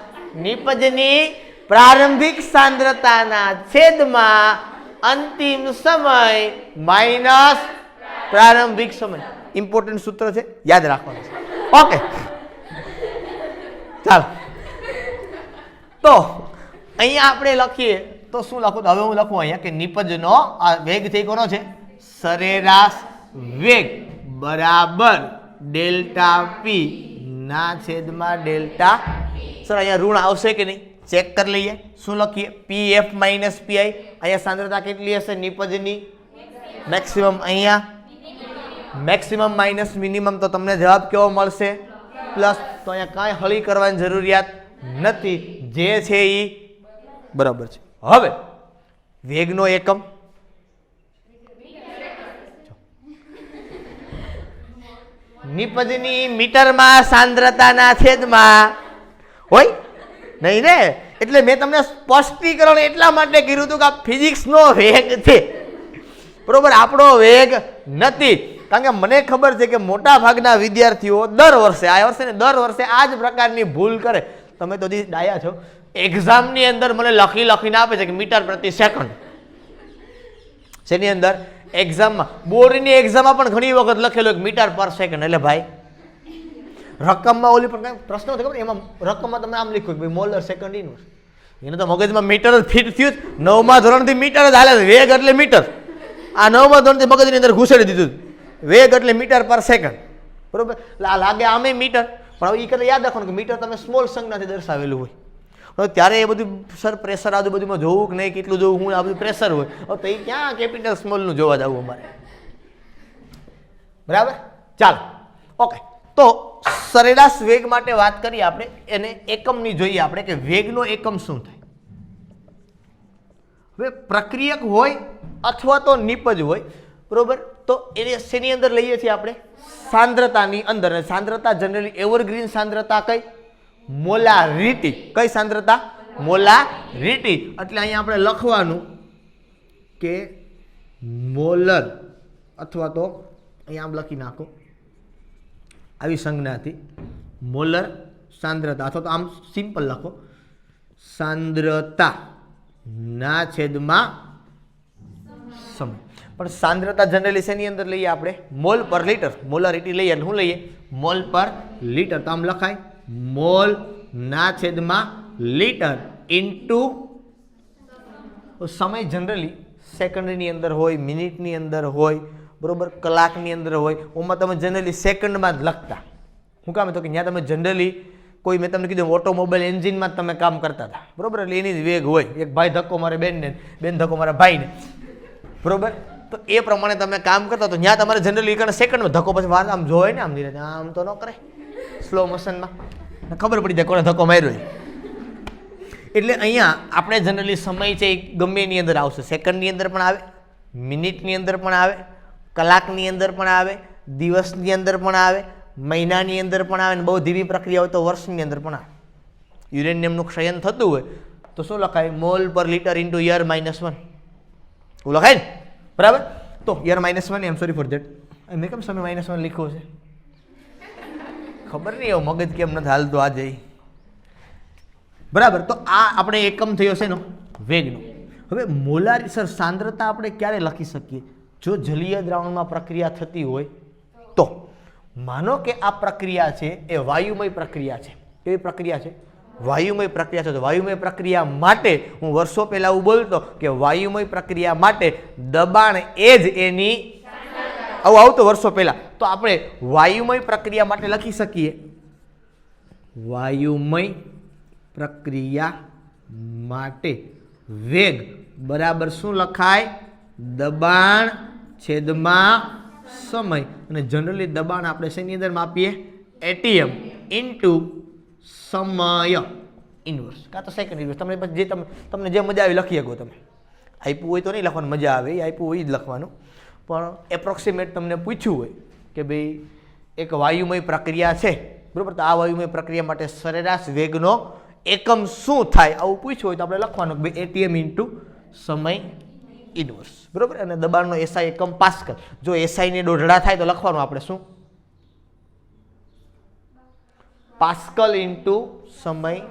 Speaker 1: નિપજની પ્રારંભિક સાંદ્રતાના છેદમાં અંતિમ સમય માઇનસ પ્રારંભિક સમય. ઇમ્પોર્ટન્ટ સૂત્ર છે, યાદ રાખવાનું છે. ઓકે ચાલો. તો અહીંયા આપણે લખીએ તો શું લખું? તો હવે હું લખું અહીંયા કે નિપજનો આ વેગ થઈ કોનો છે? સરેરાશ વેગ બરાબર ડેલ્ટા પી ના છેદમાં ડેલ્ટા. સર અહીંયા ઋણ આવશે કે નહીં? ચેક કરી લઈએ. શું લખીએ? PF minus PI. અહીંયા સાંદ્રતા કેટલી હશે નિપજની? મેક્સિમમ. અહીંયા મેક્સિમમ માઇનસ મિનિમમ. તો તમને જવાબ કેવો મળશે? પ્લસ. તો અહીંયા કાંઈ હળી કરવાની જરૂરિયાત નથી, જે છે એ બરાબર છે. હવે વેગનો એકમ નિપજની મીટરમાં સાંદ્રતાના છેદમાં હોય નહીં ને, એટલે મેં તમને સ્પષ્ટીકરણ એટલા માટે કર્યું હતું કે આ ફિઝિક્સનો વેગ છે, બરોબર, આપણો વેગ નથી. કારણ કે મને ખબર છે કે મોટા ભાગના વિદ્યાર્થીઓ દર વર્ષે આ જ પ્રકારની ભૂલ કરે. તમે તો ડાયા છો, એક્ઝામની અંદર મને લખીને આપે છે કે મીટર પ્રતિ સેકન્ડ. શેની અંદર? એક્ઝામમાં, બોર્ડની એક્ઝામમાં પણ ઘણી વખત લખેલું મીટર પર સેકન્ડ. એટલે ભાઈ રકમમાં ઓલી પણ કઈ પ્રશ્ન હતો ખબર, એમાં રકમમાં તમે આમ લખ્યું કે મોલર સેકન્ડ ઇનવર્સ. એને તો મગજમાં મીટર જ ફિટ થયું. 9મા ધોરણથી મીટર જ હાલે છે, વેગ એટલે મીટર. આ 9મા ધોરણથી મગજની અંદર ઘૂસેડી દીધું, વેગ એટલે મીટર પર સેકન્ડ, બરોબર. લાગે આમે મીટર, પણ હવે એ કરતા યાદ રાખવાનું કે મીટર તમે સ્મોલ સંજ્ઞાથી દર્શાવેલું હોય. હવે ત્યારે એ બધું સર પ્રેશર આજુબાજુમાં જોવું કે નહીં, કેટલું જોવું, હું આ બધું પ્રેશર હોય. હવે તો એ ક્યાં કેપિટલ સ્મોલનું જોવા જવું અમારે, બરાબર. ચાલો, ઓકે. તો સરેરાશ વેગ માટે વાત કરીએ આપણે, એને એકમની જોઈએ આપણે કે વેગનો એકમ શું થાય. હવે પ્રક્રિયક હોય અથવા તો નિપજ હોય, બરોબર, તો એને શેની અંદર લઈએ છીએ આપણે? સાંદ્રતાની અંદર. સાંદ્રતા જનરલી એવરગ્રીન સાંદ્રતા કઈ? મોલારિટી. કઈ સાંદ્રતા? મોલારિટી. એટલે અહીંયા આપણે લખવાનું કે મોલર, અથવા તો અહીંયા આમ લખી નાખો આવી સંજ્ઞાથી, મોલર સાંદ્રતા, અથવા તો આમ સિમ્પલ લખો સાંદ્રતા ના છેદમાં સમય. પણ સાંદ્રતા જનરલી શેની અંદર લઈએ આપણે? મોલ પર લીટર. મોલારિટી લઈએ એટલે શું લઈએ? મોલ પર લીટર. તો આમ લખાય મોલ ના છેદમાં લીટર ઇન્ટુ સમય. જનરલી સેકન્ડની અંદર હોય, મિનિટની અંદર હોય, બરોબર, કલાકની અંદર હોય. ઓમાં તમે જનરલી સેકન્ડમાં જ લખતા. શું કામ? તો કે ત્યાં તમે જનરલી કોઈ, મેં તમને કીધું ઓટોમોબાઈલ એન્જિનમાં જ તમે કામ કરતા હતા, બરોબર, એટલે એની જ વેગ હોય. એક ભાઈ ધક્કો મારે બેનને, બેન ધક્કો મારા ભાઈને, બરોબર. તો એ પ્રમાણે તમે કામ કરતા, તો ત્યાં તમારે જનરલી સેકન્ડમાં ધક્કો, પછી વાત આમ જોવાય ને, આમ ધીરે આમ તો ન કરે, સ્લો મોશનમાં ખબર પડી જાય કોને ધક્કો માર્યો. એટલે અહીંયા આપણે જનરલી સમય છે એ ગમે એની અંદર આવશે. સેકન્ડની અંદર પણ આવે, મિનિટની અંદર પણ આવે, કલાકની અંદર પણ આવે, દિવસની અંદર પણ આવે, મહિનાની અંદર પણ આવે, ને બહુ ધીમી પ્રક્રિયા હોય તો વર્ષની અંદર પણ આવે. યુરેનિયમનું ક્ષયન થતું હોય તો શું લખાય? મોલ પર લીટર ઇન્ટુ યર -1. એવું લખાય ને, બરાબર. તો year -1, am sorry for that, મેં કેમ સમય -1 લખ્યું છે ખબર નહીં, એવું મગજ કેમ નથી હાલતું આજે, બરાબર. તો આ આપણે એકમ થયો છે એનો વેગનો. હવે મોલારી સર સાંદ્રતા આપણે ક્યારે લખી શકીએ? જો જલીય દ્રાવણમાં પ્રક્રિયા થતી હોય તો. માનો કે આ પ્રક્રિયા છે એ વાયુમય પ્રક્રિયા છે. કેવી પ્રક્રિયા છે? વાયુમય પ્રક્રિયા છે. તો વાયુમય પ્રક્રિયા માટે હું વર્ષો પહેલા એવું બોલતો કે વાયુમય પ્રક્રિયા માટે દબાણ એ જ એની, આવું આવતો વર્ષો પહેલા. તો આપણે વાયુમય પ્રક્રિયા માટે લખી શકીએ વાયુમય પ્રક્રિયા માટે વેગ બરાબર શું લખાય? દબાણ છેદમાં સમય. અને જનરલી દબાણ આપણે શેની અંદર માપીએ? એટીએમ ઇન્ટુ સમય ઇન્વર્સ, કાં તો સેકન્ડ ઇન્વર્સ. તમને જે તમને જે મજા આવી લખી શકો. તમે આપ્યું હોય તો નહીં લખવાનું, મજા આવે એ આપ્યું હોય જ લખવાનું. પણ એપ્રોક્સિમેટ તમને પૂછ્યું હોય કે ભાઈ એક વાયુમય પ્રક્રિયા છે, બરાબર, તો આ વાયુમય પ્રક્રિયા માટે સરેરાશ વેગનો એકમ શું થાય, આવું પૂછ્યું હોય તો આપણે લખવાનું કે ભાઈ એટીએમ ઇન્ટુ સમય ઇન્વર્સ, બરાબર. અને દબાણનો એસઆઈ એકમ પાસ્કલ. જો એસઆઈને દોઢડા થાય તો લખવાનું આપણે શું? પાસ્કલ ઇન્ટુ સમય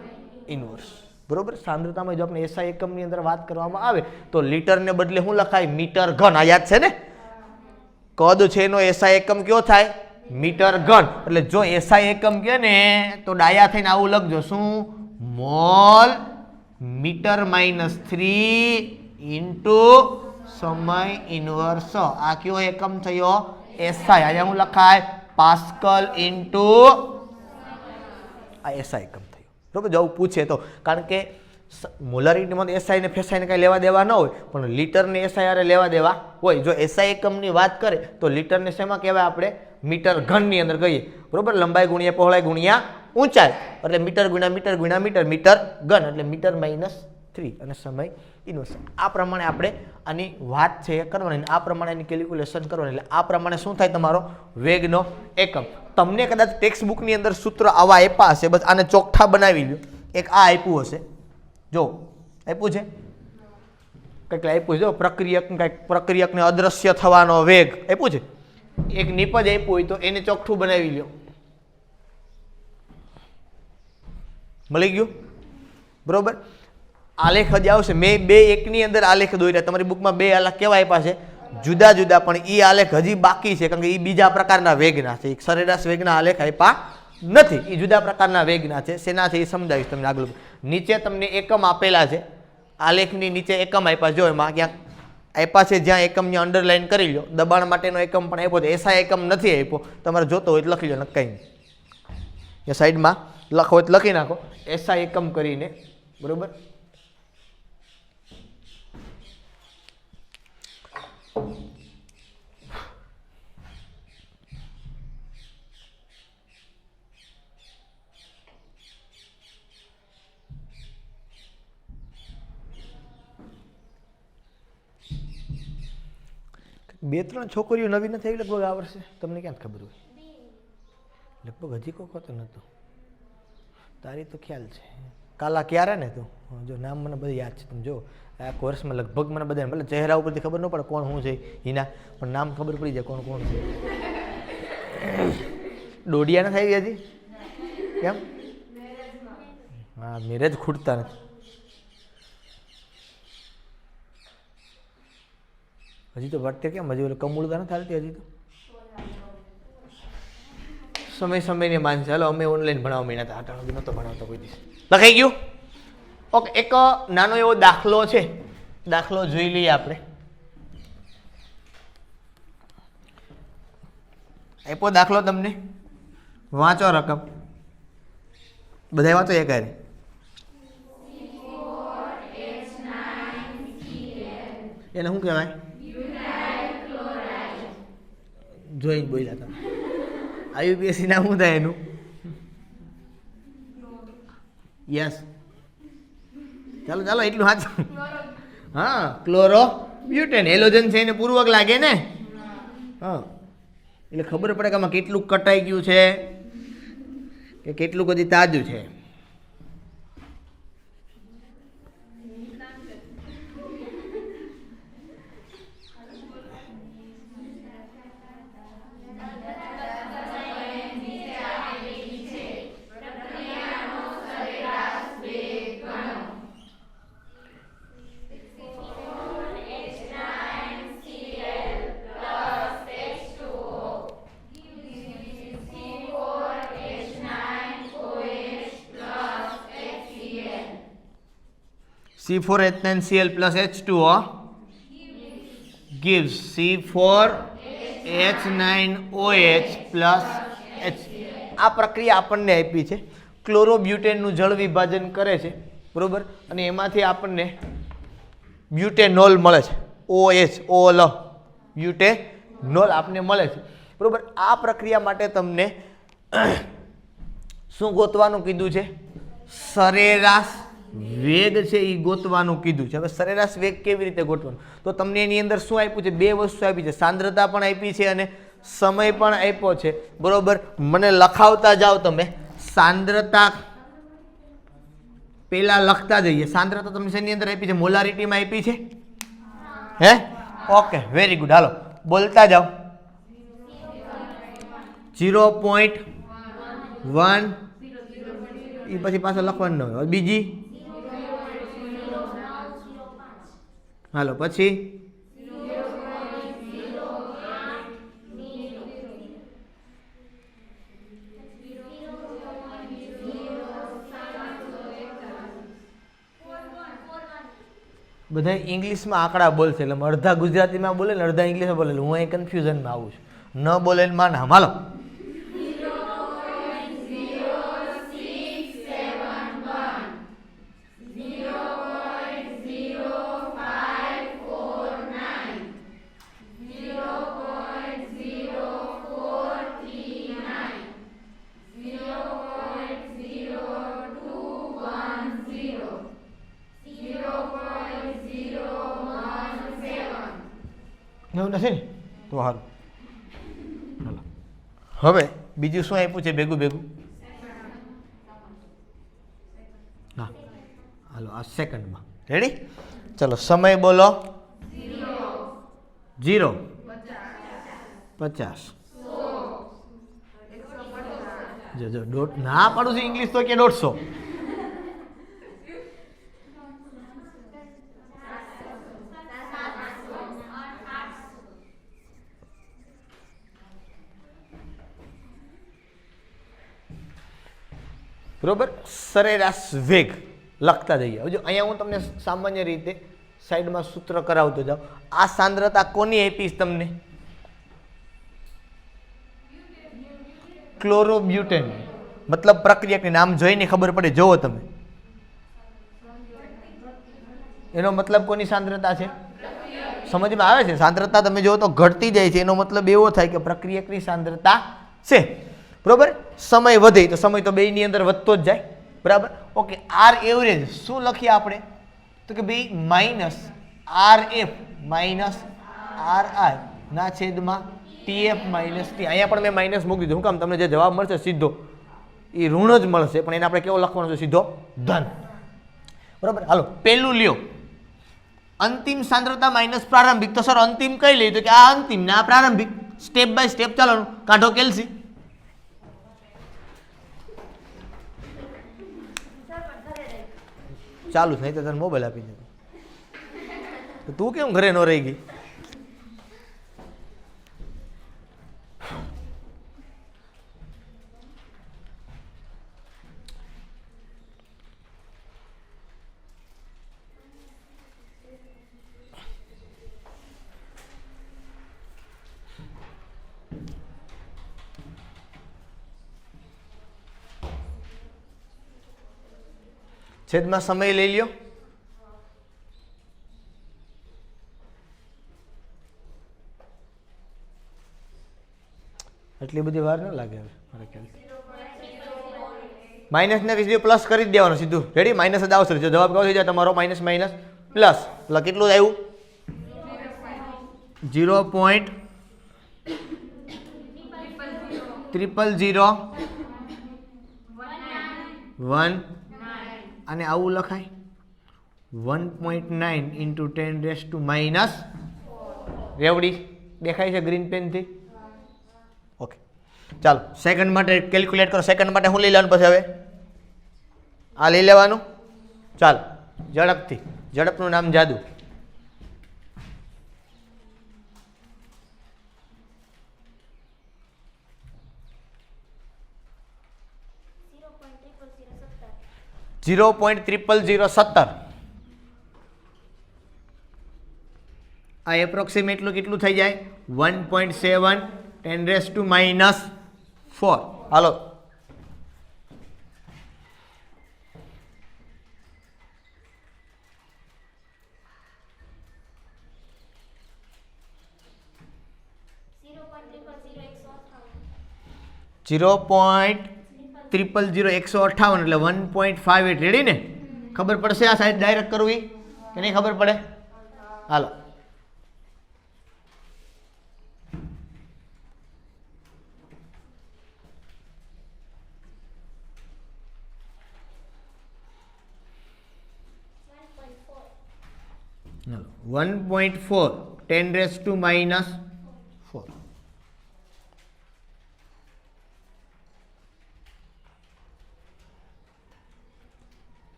Speaker 1: ઇન્વર્સ, બરોબર. સાંદ્રતામાં જો આપણે એસઆઈ એકમની અંદર વાત કરવામાં આવે તો લીટરને બદલે શું લખાય? મીટર ઘન. આ યાદ છે ને? કદ છે એનો એસઆઈ એકમ કયો થાય? મીટર ઘન. એટલે જો એસઆઈ એકમ કહે ને તો ડાયા થઈને આવું લખજો, શું? મોલ મીટર -3 ઇન્ટુ સમય ઇન્વર્સ. આ કયો એકમ થયો? એસઆઈ. અહીંયા શું લખાય? પાસ્કલ ઇન્ટુ, આ એસઆઈ એકમ થયો, બરોબર. જો પૂછે તો, કારણ કે મોલારિટીમાં એસઆઈ ને ફેસાઈને કાંઈ લેવા દેવા ન હોય, પણ લીટરને એસઆઈ આરે લેવા દેવા હોય. જો એસઆઈ એકમની વાત કરે તો લીટરને શેમાં કહેવાય? આપણે મીટર ઘનની અંદર કહીએ, બરોબર. લંબાઈ ગુણ્યા પહોળાઈ ગુણ્યા ઊંચાઈ, એટલે મીટર ગુણ્યા મીટર ગુણ્યા મીટર, મીટર ઘન, એટલે મીટર -3 અને સમય ઇન્વર્સ. આ પ્રમાણે આપણે આની વાત છે એ કરવાની, આ પ્રમાણે એની કેલ્ક્યુલેશન કરવાની. એટલે આ પ્રમાણે શું થાય તમારો વેગનો એકમ. તમને કદાચ ટેક્સ્ટ બુકની અંદર સૂત્ર આવા આપ્યા હશે, બસ આને ચોખ્ઠા બનાવી લો. એક આ આપ્યું હશે, જો આપ્યું છે કંઈક આપ્યું છે, પ્રક્રિયક કંઈક પ્રક્રિયકને અદ્રશ્ય થવાનો વેગ આપ્યું છે. એક નિપજ આપ્યું હોય તો એને ચોખ્ઠું બનાવી લો. મળી ગયું બરોબર. આલેખ જ આવશે. મેં 2:1 ની અંદર આલેખ દોર્યા. તમારી બુકમાં 2 આલેખ કેવા આપ્યા છે? જુદા જુદા, પણ એ આલેખ હજી બાકી છે, કારણ કે એ બીજા પ્રકારના વેગના છે. એક સરેરાશ વેગના આલેખ આપ્યા નથી, એ જુદા પ્રકારના વેગના છે. શેનાથી એ સમજાવીશ તમને આગળ. નીચે તમને એકમ આપેલા છે, આલેખની નીચે એકમ આપ્યા. જો એમાં ક્યાંક આપ્યા છે, જ્યાં એકમને અંડરલાઈન કરી લો. દબાણ માટેનો એકમ પણ આપ્યો છે, એસઆઈ એકમ નથી આપ્યો. તમારે જોતો હોય તો લખી લો, કંઈ નહીં. એ સાઈડમાં લખો તો લખી નાખો એસઆઈ એકમ કરીને, બરોબર. બે ત્રણ છોકરીઓ નવી નથી આવી લગભગ આ વર્ષે, તમને ક્યાં ખબર હોય? લગભગ હજી કોઈ તો નહોતું. તારી તો ખ્યાલ છે. કાલા ક્યારે ને તું જો નામ મને બધું યાદ છે. તમે જો આ કોર્સમાં લગભગ મને બધા મતલબ ચહેરા ઉપરથી ખબર ન પડે કોણ શું છે હિના, પણ નામ ખબર પડી જાય કોણ કોણ છે. દોડિયા નથી આવી હજી? કેમ? હા, મેરેજ ખૂટતા નથી. હજી તો વર્તે કેમ હજી ઓલું કમુળતા નથી હાલતી હજી તો. સમયની માન છે. હાલો અમે ઓનલાઈન ભણાવવા માંડ્યા હતા, આટાણો બી નહોતો ભણાવતો કોઈ દિવસ. લખાઈ ગયું? ઓકે. એક નાનો એવો દાખલો છે, દાખલો જોઈ લઈએ આપણે. આપ્યો દાખલો તમને, વાંચો રકમ. બધા વાંચો એક હારે. એને શું કહેવાય? જોઈને બોલ્યા તમે. આયુપીએસસી ના શું થાય એનું? યસ, ચાલો ચાલો એટલું સાચું. હા, ક્લોરો બ્યુટેન. હેલોજન છે એને પૂર્વક લાગે ને. હા, એટલે ખબર પડે કે આમાં કેટલું કટાઈ ગયું છે કે કેટલું બધી તાજું છે. C4H9Cl plus H2O gives C4H9OH plus H. આ પ્રક્રિયા આપણને આપી છે. ક્લોરોબ્યુટેનનું જળ વિભાજન કરે છે, બરોબર, અને એમાંથી આપણને બ્યુટેનોલ મળે છે. OL બ્યુટેનોલ આપણને મળે છે, બરોબર. આ પ્રક્રિયા માટે તમને શું ગોતવાનું કીધું છે? સરેરાશ વેગ છે એ ગોતવાનું કીધું છે. હવે સરેરાશ વેગ કેવી રીતે ગોતવાનું? તો તમને એની અંદર શું આપ્યું છે? બે વસ્તુ આપી છે, સાંદ્રતા પણ આપી છે અને સમય પણ આપ્યો છે, બરોબર. મને લખાવતા જાઓ તમે. સાંદ્રતા પેલા લખતા જઈએ. સાંદ્રતા તમને શેની અંદર આપી છે? મોલારિટીમાં આપી છે. હે? Okay, very good. હાલો બોલતા જાઓ. 0.1 એ પછી પાછળ લખવાનું ન હોય. બીજી હાલો પછી બધા ઇંગ્લિશમાં આંકડા બોલશે, એટલે અડધા ગુજરાતીમાં બોલે ને અડધા ઇંગ્લિશમાં બોલે. હું અહીં કન્ફ્યુઝનમાં આવું છું. ન બોલે ને માં ના. હાલો તો હારું. હાલો હવે બીજું શું આપ્યું છે ભેગું ભેગું? હા હાલો આ સેકન્ડમાં. રેડી? ચલો સમય બોલો. 0 50 જો દોઢ ના પાડું છું ઇંગ્લિશ તો કે 150. બરોબર. સરેરાશ વેગ લખતા જઈએ. જો અહીંયા હું તમને સામાન્ય રીતે સાઈડમાં સૂત્ર કરાવતો જાઉં. આ સાંદ્રતા કોની આપીશ તમને? ક્લોરોબ્યુટેન. મતલબ પ્રક્રિયાનું નામ જોઈને ખબર પડે. જોવો તમે એનો મતલબ કોની સાંદ્રતા છે? સમજમાં આવે છે? સાંદ્રતા તમે જોવો તો ઘટતી જાય છે, એનો મતલબ એવો થાય કે પ્રક્રિયકની સાંદ્રતા છે. બરોબર. સમય વધે તો સમય તો બેની અંદર વધતો જ જાય. બરાબર. ઓકે. આર એવરેજ શું લખીએ આપણે? તો કે ભાઈ minus R F minus R I ના છેદમાં ટીએફ માઇનસ ટી. અહીંયા પણ મેં માઇનસ મૂકી દીધું. શું કામ? તમને જે જવાબ મળશે સીધો એ ઋણ જ મળશે, પણ એને આપણે કેવો લખવાનો છે? સીધો ધન. બરાબર. હાલો પેલું લ્યો, અંતિમ સાંદ્રતા માઇનસ પ્રારંભિક. તો સર અંતિમ કઈ લઈએ? તો કે આ અંતિમ ને આ પ્રારંભિક. સ્ટેપ બાય સ્ટેપ ચાલો. કાઢો કેલ્સી. ચાલુ નહીં તો તને મોબાઈલ આપી દે. તું કેમ ઘરે ન રહી ગઈ? છેદમાં સમય લઈ લ્યો. એટલી બધી વાર ન લાગે હવે મારા ખ્યાલથી. માઇનસ ને સીધું પ્લસ કરી જ દેવાનું સીધું. રેડી? માઇનસ જ આવશે. જો જવાબ કેવો થઈ જાય તમારો? Minus minus plus. એટલે કેટલું આવ્યું? 0.00019. અને આવું લખાય 1.9 ઇન્ટુ 10⁻⁻⁴. રેવડી દેખાય છે ગ્રીન પેનથી? ઓકે ચાલો સેકન્ડ માટે કેલ્ક્યુલેટ કરો. સેકન્ડ માટે શું લઈ લેવાનું પછી? હવે આ લઈ લેવાનું. ચાલો ઝડપથી. ઝડપનું નામ જાદુ. .00017. આ એપ્રોક્સિમેટલું કેટલું થઈ જાય? 1.7 10⁻⁴. હાલો .0000158 એટલે 1.58. રેડી ને? ખબર પડશે આ સાઈડ ડાયરેક્ટ કરવી કે નહીં ખબર પડે? હાલો હાલો 1.4 10⁻⁴.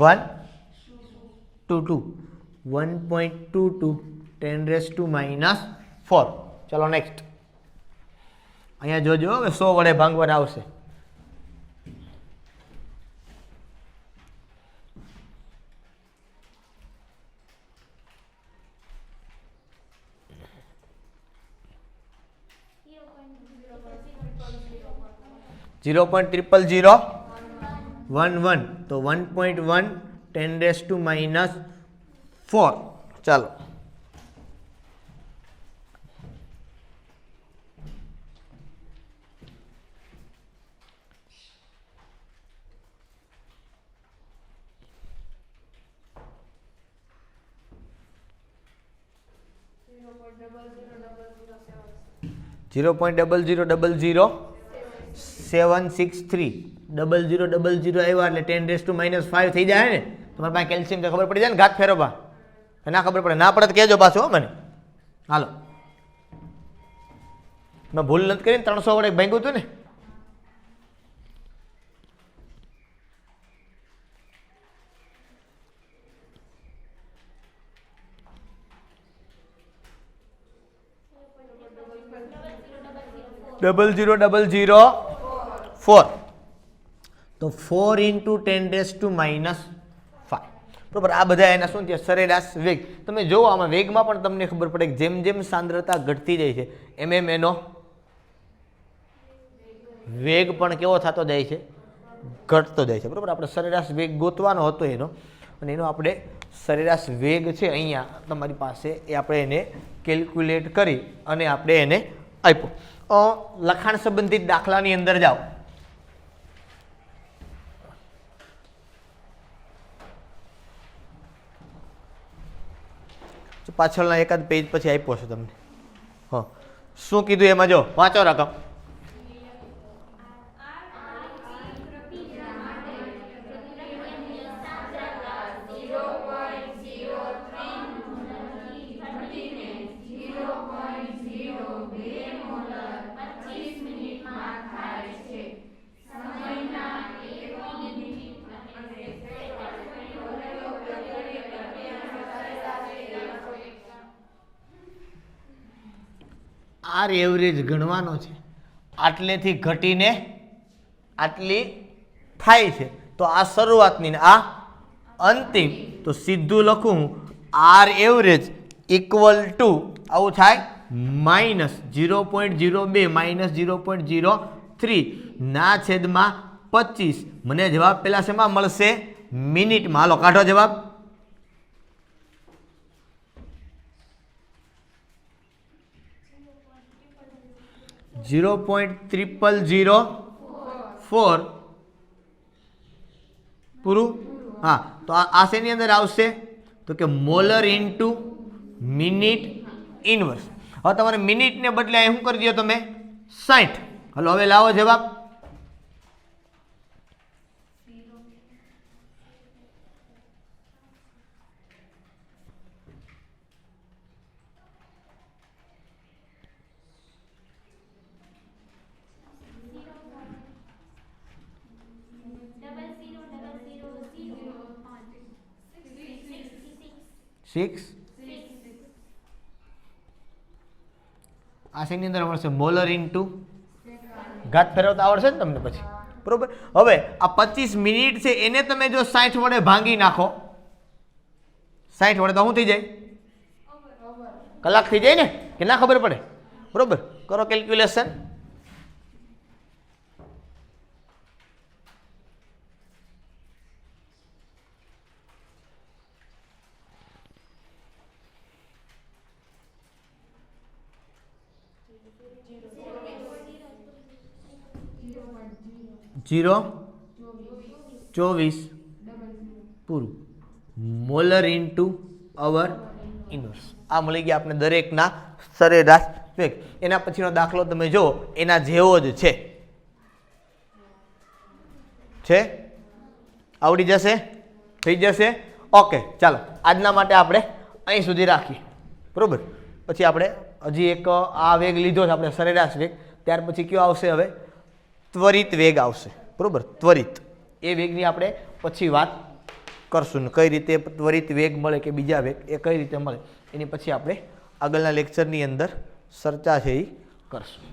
Speaker 1: One two two 1.22 10⁻⁴. ચલો નેક્સ્ટ. અહીંયા જોજો હવે 100 વડે ભાંગવાના આવશે. .00011 તો 1.1 10⁻⁴. ચાલો 0.0000763 0000 આવ્યા એટલે 10⁻⁵ થઈ જાય ને. તમારી પાસે કેલ્શિયમ તો ખબર પડી જાય ને ઘાત ફેરવવા. ના ખબર પડે, ના પડે તો કહેજો પાછો મને. હાલો, મેં ભૂલ નથી કરીને 300 વડે ભાંગ્યું હતું ને. $00,004 તો 4 × 10⁻⁵. બરોબર. આ બધા એના શું છે? સરેરાશ વેગ. તમે જોવો આમાં વેગમાં પણ તમને ખબર પડે કે જેમ જેમ સાંદ્રતા ઘટતી જાય છે એમ એમ એનો વેગ પણ કેવો થતો જાય છે? ઘટતો જાય છે. બરોબર. આપણે સરેરાશ વેગ ગોતવાનો હતો એનો, અને એનો આપણે સરેરાશ વેગ છે અહીંયા તમારી પાસે, એ આપણે એને કેલ્ક્યુલેટ કરી અને આપણે એને આપ્યો. લખાણ સંબંધિત દાખલાની અંદર જાઓ. પાછળના એકાદ પેજ પછી આપ્યો છે તમને. હા, શું કીધું એમાં? જો વાંચો રકમ. આર એવરેજ ગણવાનો છે. આટલેથી ઘટીને આટલી થાય છે, તો આ શરૂઆતની ને આ અંતિમ. તો સીધું લખું આર એવરેજ ઇક્વલ ટુ આવું થાય -0.02 -0.03 ના છેદમાં 25. મને જવાબ પેલા શેમાં મળશે? મિનિટમાં. હાલો કાઢો જવાબ. $0.0004 પૂરું. હા, તો આ શેની અંદર આવશે? તો કે મોલર ઇન્ટુ મિનિટ ઇનવર્સ. હવે તમારે મિનિટને બદલે અહીં શું કરી દો તમે? 60. હલો હવે લાવો જવાબ. આ શેની અંદર મળશે? મોલર ઇન્ટુ ઘાત ફેરવતા આવડશે ને તમને પછી. બરોબર. હવે આ 25 મિનિટ છે એને તમે જો 60 વડે ભાંગી નાખો, 60 વડે તો શું થઈ જાય? કલાક થઈ જાય ને, કે ના ખબર પડે? બરોબર. કરો કેલ્ક્યુલેશન. $0.24 પૂરું. મોલર ઇન્ટુ અવર ઇનવર્સ. આ મળી ગયા આપણે દરેકના સરેરાશ વેગ. એના પછીનો દાખલો તમે જો એના જેવો જ છે. આવડી જશે? થઈ જશે? ઓકે, ચાલો આજના માટે આપણે અહીં સુધી રાખીએ. બરોબર. પછી આપણે હજી એક આ વેગ લીધો છે આપણે, સરેરાશ વેગ. ત્યાર પછી કયો આવશે? હવે ત્વરિત વેગ આવશે. બરોબર. ત્વરિત એ વેગની આપણે પછી વાત કરશું. કઈ રીતે ત્વરિત વેગ મળે કે બીજા વેગ એ કઈ રીતે મળે એની પછી આપણે આગળના લેક્ચરની અંદર ચર્ચા છે એ કરશું.